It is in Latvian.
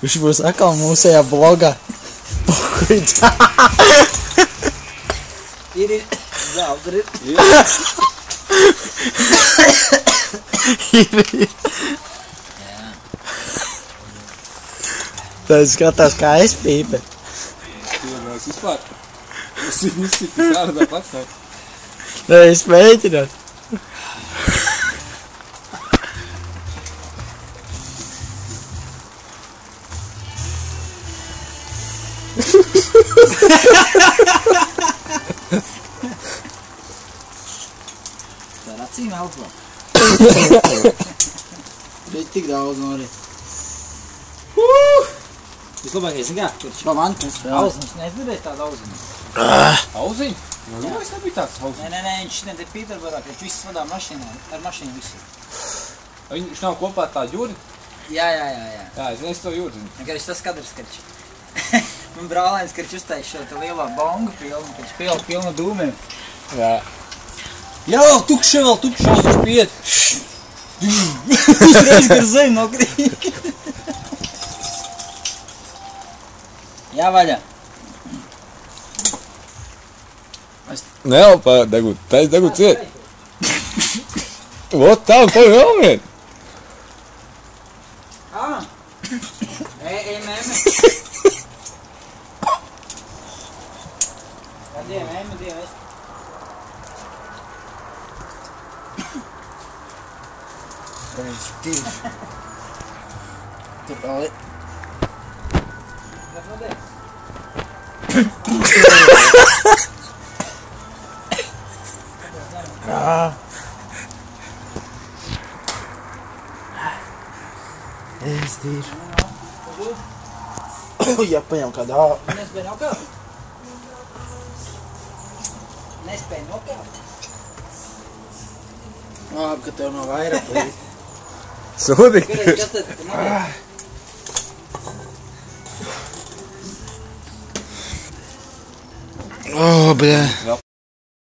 Viņš būs atkal mūsējā blogā. Pokuļ. Ir. Zavtr ir. Ir. Tā skatās, kā es pīpe. Piedomās vispār. Es viņu izsipis ārdā pats nav. Nē, es mēģināt. Tā ir acīm elpo. Bet tik daudz nori. Vislabākais, kā? Šo mantas. Auziņš, neizdarēs tādu auziņu. Auziņu? Nu, es nebiju tāds auziņu. Nē, viņš ne Pīterburgā, viņš viss vadā mašīnā, ar mašīnu visu. Viņš nav kopā tā jūri? Jā. Jā, es nesu to jūri. Viņš tas kadrs, karč. Man brālēns, karč uztais šo te lielo bongu filmu, karč pilnu dūmiem. Jā. Jā, tukši vēl, viņš piet. Uzreiz gar zem nokrīt. Jā, vaļā. Neelpā degut, taisa degut ciet. Vot tā, un tev vēl vien. Mēme. Diem, es. Reiz, divi. Tur vēl ir. Es tīšu. Ja paņem kādā. Nespēj nokāpt? Nespēj nokāpt? Labi, ka tev nav vairāk līdz. Sūdi. Kas tad nokāpt? O, bļā.